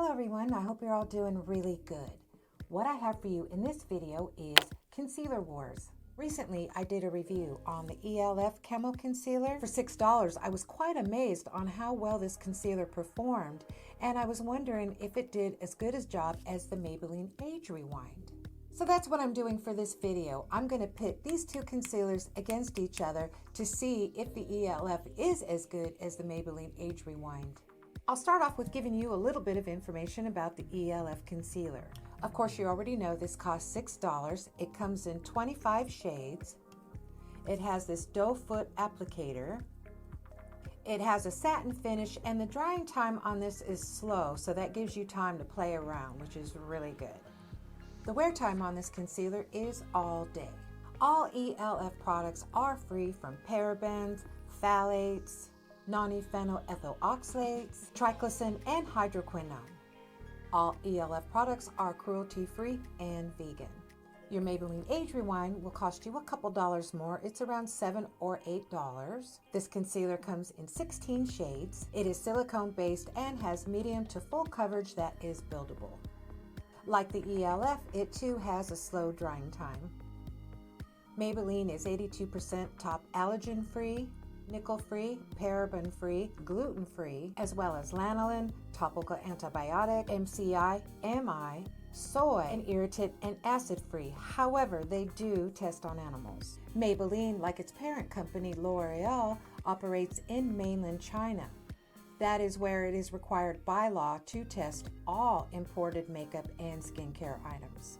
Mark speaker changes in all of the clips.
Speaker 1: Hello everyone, I hope you're all doing really good. What I have for you in this video is Concealer Wars. Recently, I did a review on the ELF Camo Concealer for $6. I was quite amazed on how well this concealer performed, and I was wondering if it did as good a job as the Maybelline Age Rewind. So that's what I'm doing for this video. I'm going to pit these two concealers against each other to see if the ELF is as good as the Maybelline Age Rewind. I'll start off with giving you a little bit of information about the ELF concealer. Of course, you already know this costs $6. It comes in 25 shades. It has this doe-foot applicator. It has a satin finish, and the drying time on this is slow, so that gives you time to play around, which is really good. The wear time on this concealer is all day. All ELF products are free from parabens, phthalates, nonylphenol ethyl oxalates, triclosan, and hydroquinone. All ELF products are cruelty-free and vegan. Your Maybelline Age Rewind will cost you a couple dollars more. It's around $7 or $8. This concealer comes in 16 shades. It is silicone-based and has medium to full coverage that is buildable. Like the ELF, it too has a slow drying time. Maybelline is 82% top allergen-free, nickel-free, paraben-free, gluten-free, as well as lanolin, topical antibiotic, MCI, MI, soy, and irritant and acid-free. However, they do test on animals. Maybelline, like its parent company L'Oreal, operates in mainland China. That is where it is required by law to test all imported makeup and skincare items.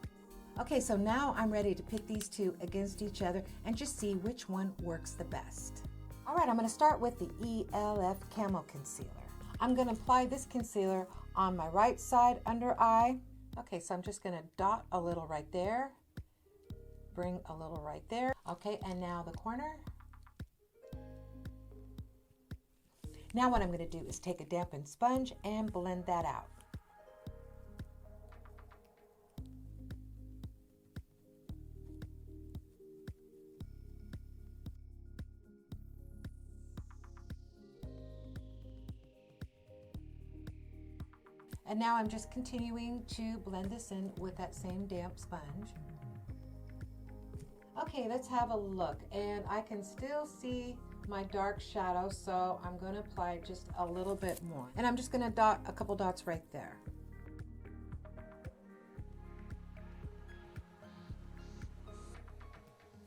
Speaker 1: Okay, so now I'm ready to pit these two against each other and just see which one works the best. All right, I'm going to start with the ELF Camo Concealer. I'm going to apply this concealer on my right side under eye. Okay, so I'm just going to dot a little right there, bring a little right there. Okay, and now the corner. Now what I'm going to do is take a dampened sponge and blend that out. And now I'm just continuing to blend this in with that same damp sponge. Okay, let's have a look. And I can still see my dark shadow, so I'm going to apply just a little bit more. And I'm just going to dot a couple dots right there.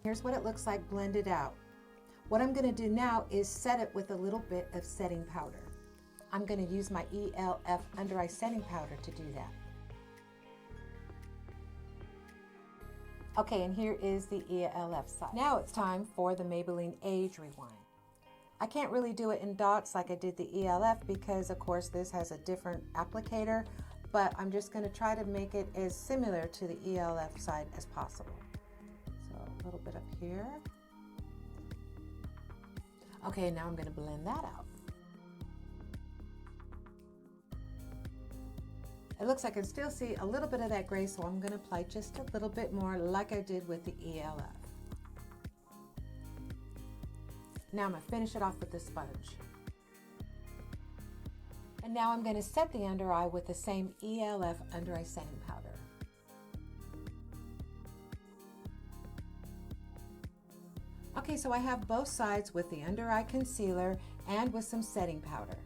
Speaker 1: Here's what it looks like blended out. What I'm going to do now is set it with a little bit of setting powder. I'm going to use my ELF under eye setting powder to do that. Okay, and here is the ELF side. Now it's time for the Maybelline Age Rewind. I can't really do it in dots like I did the ELF because of course this has a different applicator, but I'm just going to try to make it as similar to the ELF side as possible. So a little bit up here. Okay, now I'm going to blend that out. It looks like I can still see a little bit of that gray, so I'm going to apply just a little bit more like I did with the ELF. Now I'm going to finish it off with the sponge. And now I'm going to set the under eye with the same ELF under eye setting powder. Okay, so I have both sides with the under eye concealer and with some setting powder.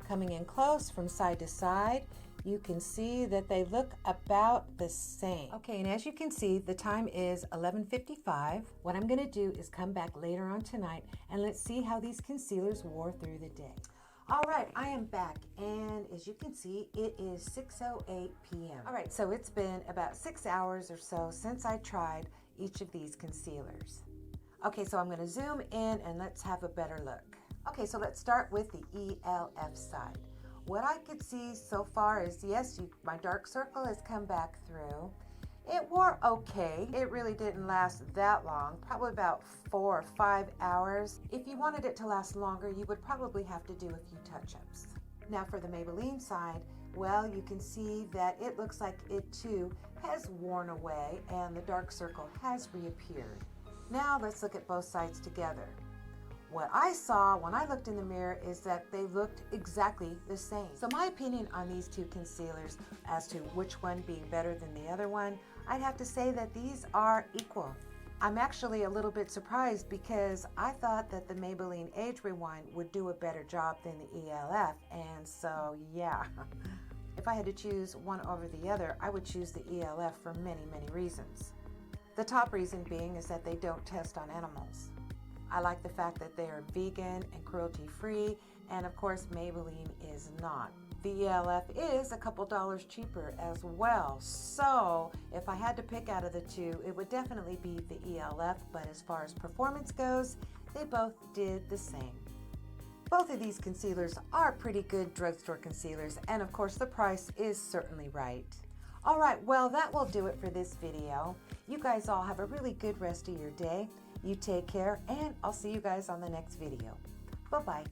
Speaker 1: Coming in close from side to side, you can see that they look about the same. Okay, and as you can see, the time is 11:55. What I'm gonna do is come back later on tonight and let's see how these concealers wore through the day. All right, I am back, and as you can see, it is 6:08 p.m. All right, so it's been about 6 hours or so since I tried each of these concealers. Okay, so I'm gonna zoom in and let's have a better look. Okay, so let's start with the ELF side. What I could see so far is, yes, my dark circle has come back through. It wore okay. It really didn't last that long, probably about 4 or 5 hours. If you wanted it to last longer, you would probably have to do a few touch-ups. Now for the Maybelline side, well, you can see that it looks like it too has worn away and the dark circle has reappeared. Now let's look at both sides together. What I saw when I looked in the mirror is that they looked exactly the same. So my opinion on these two concealers as to which one being better than the other one, I'd have to say that these are equal. I'm actually a little bit surprised because I thought that the Maybelline Age Rewind would do a better job than the ELF, and so yeah. If I had to choose one over the other, I would choose the ELF for many, many reasons. The top reason being is that they don't test on animals. I like the fact that they are vegan and cruelty-free, and of course Maybelline is not. The ELF is a couple dollars cheaper as well, so if I had to pick out of the two, it would definitely be the ELF, but as far as performance goes, they both did the same. Both of these concealers are pretty good drugstore concealers, and of course the price is certainly right. All right, well, that will do it for this video. You guys all have a really good rest of your day. You take care, and I'll see you guys on the next video. Bye-bye.